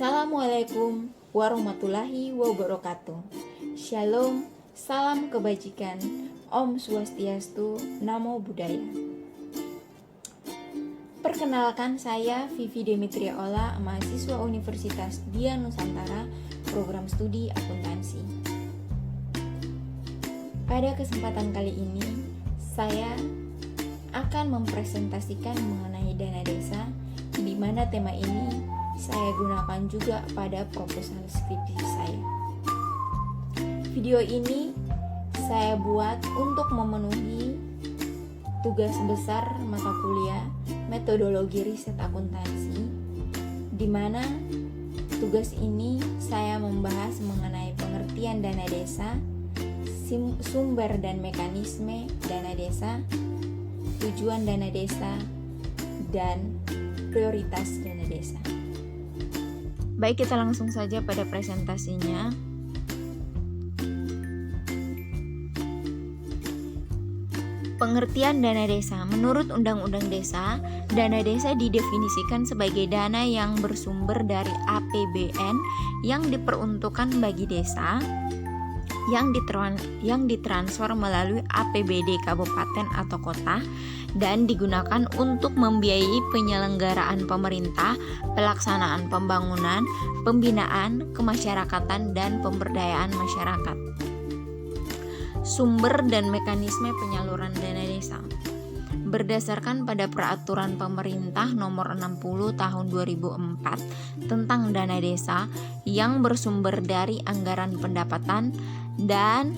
Assalamualaikum warahmatullahi wabarakatuh. Shalom, salam kebajikan, Om Swastiastu, Namo Buddhaya. Perkenalkan, saya Vivi Demetria Ola, mahasiswa Universitas Dian Nusantara, program studi akuntansi. Pada kesempatan kali ini, saya akan mempresentasikan mengenai dana desa, di mana tema ini saya gunakan juga pada proposal skripsi saya. Video ini saya buat untuk memenuhi tugas besar mata kuliah metodologi riset akuntansi, di mana tugas ini saya membahas mengenai pengertian dana desa, sumber dan mekanisme dana desa, tujuan dana desa, dan prioritas dana desa. Baik, kita langsung saja pada presentasinya. Pengertian dana desa. Menurut Undang-Undang Desa, dana desa didefinisikan sebagai dana yang bersumber dari APBN yang diperuntukkan bagi desa yang ditransfer melalui APBD kabupaten atau kota dan digunakan untuk membiayai penyelenggaraan pemerintah, pelaksanaan pembangunan, pembinaan, kemasyarakatan, dan pemberdayaan masyarakat. Sumber dan mekanisme penyaluran dana desa. Berdasarkan pada Peraturan Pemerintah Nomor 60 Tahun 2004 tentang dana desa yang bersumber dari anggaran pendapatan dan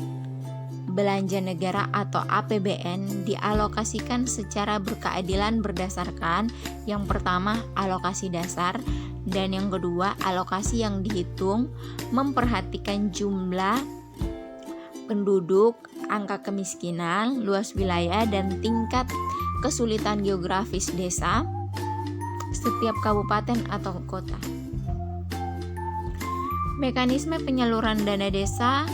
belanja negara atau APBN dialokasikan secara berkeadilan berdasarkan yang pertama alokasi dasar dan yang kedua alokasi yang dihitung memperhatikan jumlah penduduk, angka kemiskinan, luas wilayah dan tingkat kesulitan geografis desa setiap kabupaten atau kota. Mekanisme penyaluran dana desa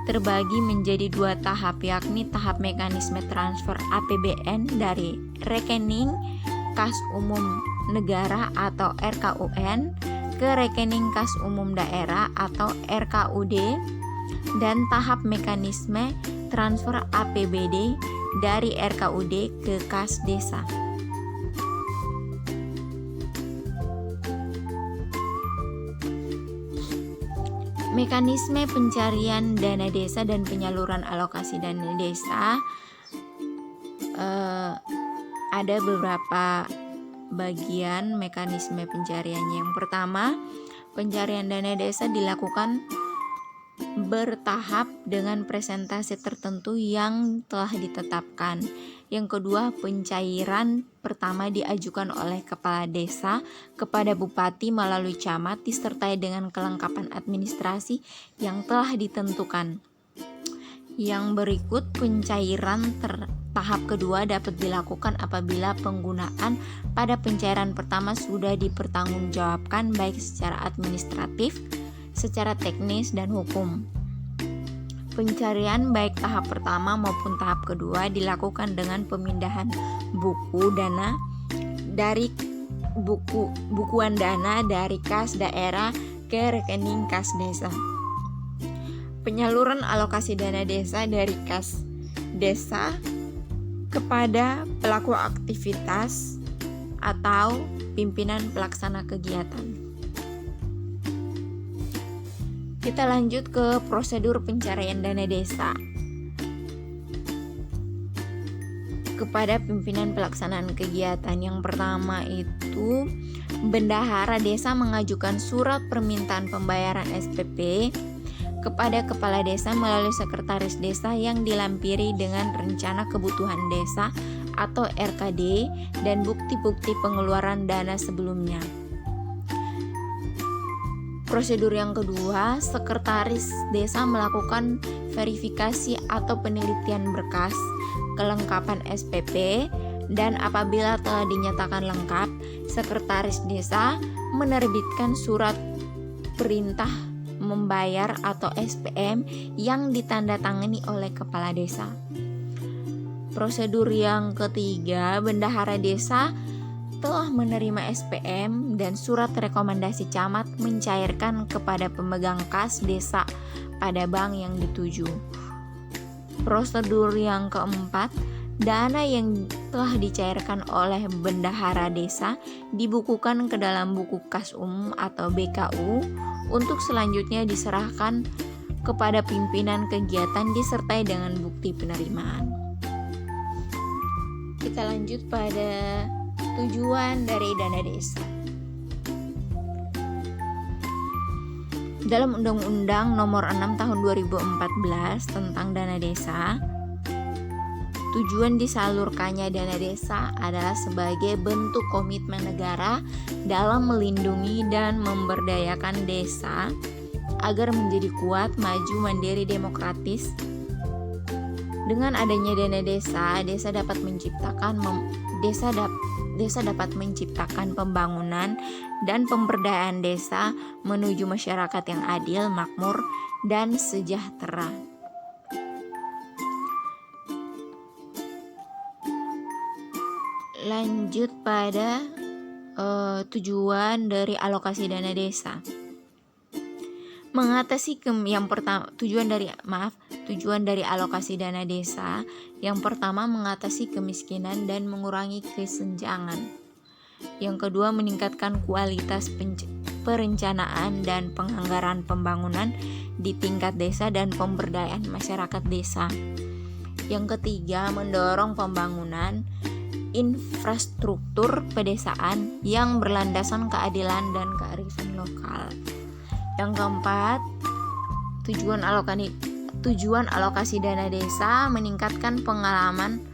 terbagi menjadi dua tahap, yakni tahap mekanisme transfer APBN dari rekening kas umum negara atau RKUN ke rekening kas umum daerah atau RKUD, dan tahap mekanisme transfer APBD dari RKUD ke kas desa. Mekanisme pencarian dana desa dan penyaluran alokasi dana desa ada beberapa bagian mekanisme pencariannya. Yang pertama, pencarian dana desa dilakukan bertahap dengan presentasi tertentu yang telah ditetapkan. Yang kedua, pencairan pertama diajukan oleh kepala desa kepada bupati melalui camat disertai dengan kelengkapan administrasi yang telah ditentukan. Yang berikut, pencairan tahap kedua dapat dilakukan apabila penggunaan pada pencairan pertama sudah dipertanggungjawabkan baik secara administratif, secara teknis dan hukum. Pencarian baik tahap pertama maupun tahap kedua dilakukan dengan pemindahan buku dana dari bukuan dana dari kas daerah ke rekening kas desa. Penyaluran alokasi dana desa dari kas desa kepada pelaku aktivitas atau pimpinan pelaksana kegiatan. Kita lanjut ke prosedur pencarian dana desa kepada pimpinan pelaksanaan kegiatan. Yang pertama itu, bendahara desa mengajukan surat permintaan pembayaran SPP kepada kepala desa melalui sekretaris desa yang dilampiri dengan rencana kebutuhan desa atau RKD dan bukti-bukti pengeluaran dana sebelumnya. Prosedur yang kedua, sekretaris desa melakukan verifikasi atau penelitian berkas kelengkapan SPP dan apabila telah dinyatakan lengkap, sekretaris desa menerbitkan surat perintah membayar atau SPM yang ditandatangani oleh kepala desa. Prosedur yang ketiga, bendahara desa telah menerima SPM dan surat rekomendasi camat mencairkan kepada pemegang kas desa pada bank yang dituju. Prosedur yang keempat, dana yang telah dicairkan oleh bendahara desa dibukukan ke dalam buku kas umum atau BKU untuk selanjutnya diserahkan kepada pimpinan kegiatan disertai dengan bukti penerimaan. Kita lanjut pada tujuan dari dana desa. Dalam Undang-Undang Nomor 6 Tahun 2014 tentang dana desa, tujuan disalurkannya dana desa adalah sebagai bentuk komitmen negara dalam melindungi dan memberdayakan desa agar menjadi kuat, maju, mandiri, demokratis. Dengan adanya dana desa, desa dapat menciptakan pembangunan dan pemberdayaan desa menuju masyarakat yang adil, makmur, dan sejahtera. Lanjut pada tujuan dari alokasi dana desa. Tujuan dari alokasi dana desa yang pertama mengatasi kemiskinan dan mengurangi kesenjangan. Yang kedua meningkatkan kualitas perencanaan dan penganggaran pembangunan di tingkat desa dan pemberdayaan masyarakat desa. Yang ketiga mendorong pembangunan infrastruktur pedesaan yang berlandasan keadilan dan kearifan lokal. Yang keempat, tujuan alokasi dana desa meningkatkan pengalaman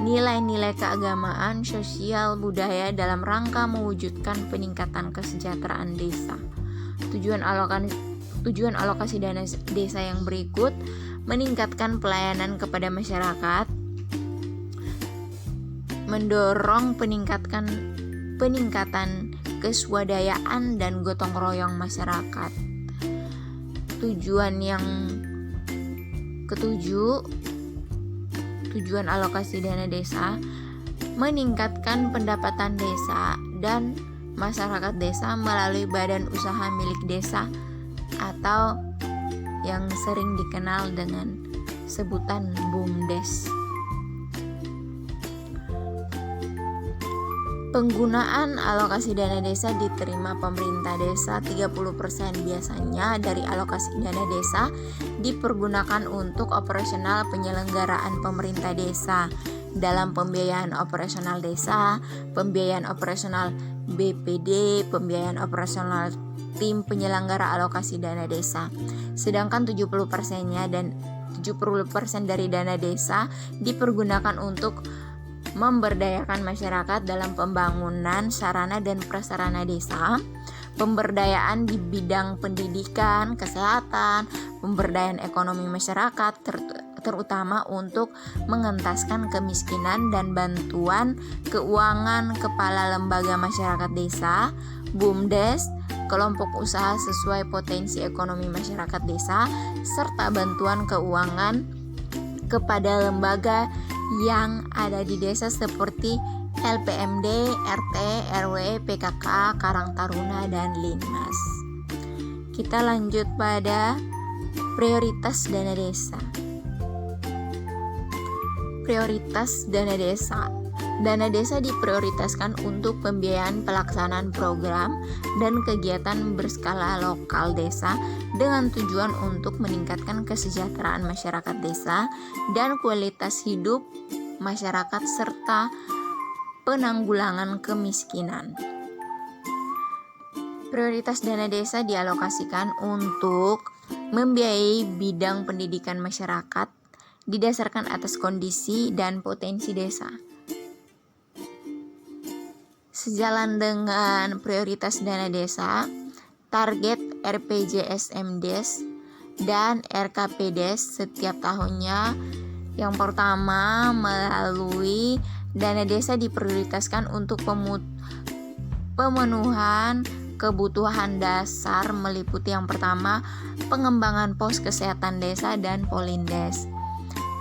nilai-nilai keagamaan, sosial, budaya dalam rangka mewujudkan peningkatan kesejahteraan desa. Tujuan alokasi dana desa yang berikut meningkatkan pelayanan kepada masyarakat, mendorong peningkatan keswadayaan dan gotong royong masyarakat. Tujuan yang ketujuh, tujuan alokasi dana desa meningkatkan pendapatan desa dan masyarakat desa melalui badan usaha milik desa atau yang sering dikenal dengan sebutan BUMDes. Penggunaan alokasi dana desa diterima pemerintah desa 30% biasanya dari alokasi dana desa dipergunakan untuk operasional penyelenggaraan pemerintah desa dalam pembiayaan operasional desa, pembiayaan operasional BPD, pembiayaan operasional tim penyelenggara alokasi dana desa. Sedangkan 70%-nya dan 70% dari dana desa dipergunakan untuk memberdayakan masyarakat dalam pembangunan sarana dan prasarana desa, pemberdayaan di bidang pendidikan, kesehatan, pemberdayaan ekonomi masyarakat, terutama untuk mengentaskan kemiskinan dan bantuan keuangan kepala lembaga masyarakat desa, BUMDes, kelompok usaha sesuai potensi ekonomi masyarakat desa, serta bantuan keuangan kepada lembaga yang ada di desa seperti LPMD, RT, RW, PKK, Karang Taruna, dan Linmas. Kita lanjut pada prioritas dana desa. Prioritas dana desa. Dana desa diprioritaskan untuk pembiayaan pelaksanaan program dan kegiatan berskala lokal desa dengan tujuan untuk meningkatkan kesejahteraan masyarakat desa dan kualitas hidup masyarakat serta penanggulangan kemiskinan. Prioritas dana desa dialokasikan untuk membiayai bidang pendidikan masyarakat didasarkan atas kondisi dan potensi desa. Sejalan dengan prioritas dana desa, target RPJSMDes dan RKPdes setiap tahunnya. Yang pertama, melalui dana desa diprioritaskan untuk pemenuhan kebutuhan dasar meliputi yang pertama, pengembangan pos kesehatan desa dan Polindes,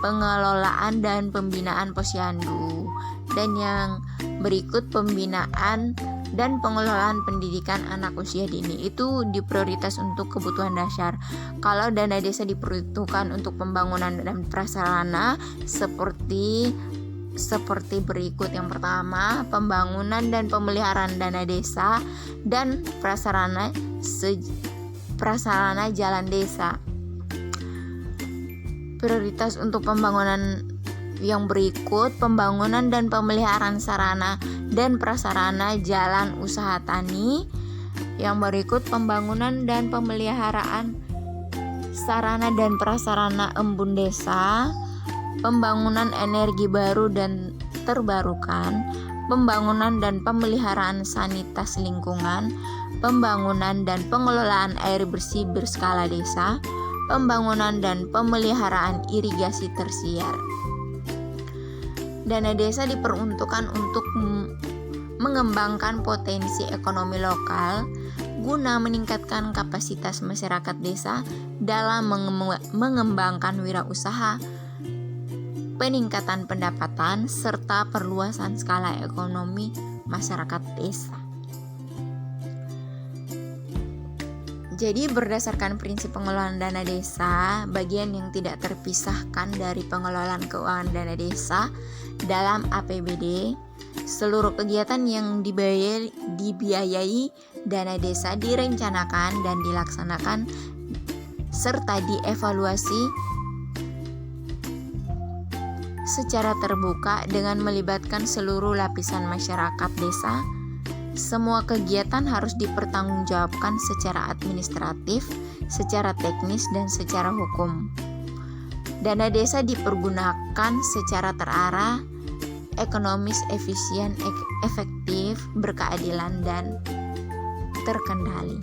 pengelolaan dan pembinaan posyandu, dan yang Berikut pembinaan dan pengelolaan pendidikan anak usia dini. Itu diprioritas untuk kebutuhan dasar. Kalau dana desa diperuntukkan untuk pembangunan dan prasarana seperti berikut. Yang pertama, pembangunan dan pemeliharaan dana desa dan prasarana jalan desa. Prioritas untuk pembangunan yang berikut: pembangunan dan pemeliharaan sarana dan prasarana jalan usaha tani. Yang berikut: pembangunan dan pemeliharaan sarana dan prasarana embun desa, pembangunan energi baru dan terbarukan, pembangunan dan pemeliharaan sanitasi lingkungan, pembangunan dan pengelolaan air bersih berskala desa, pembangunan dan pemeliharaan irigasi tersier. Dana desa diperuntukkan untuk mengembangkan potensi ekonomi lokal guna meningkatkan kapasitas masyarakat desa dalam mengembangkan wirausaha, peningkatan pendapatan, serta perluasan skala ekonomi masyarakat desa. Jadi berdasarkan prinsip pengelolaan dana desa, bagian yang tidak terpisahkan dari pengelolaan keuangan dana desa dalam APBD, seluruh kegiatan yang dibiayai dana desa direncanakan dan dilaksanakan serta dievaluasi secara terbuka dengan melibatkan seluruh lapisan masyarakat desa. Semua kegiatan harus dipertanggungjawabkan secara administratif, secara teknis, dan secara hukum. Dana desa dipergunakan secara terarah, ekonomis, efisien, efektif, berkeadilan, dan terkendali.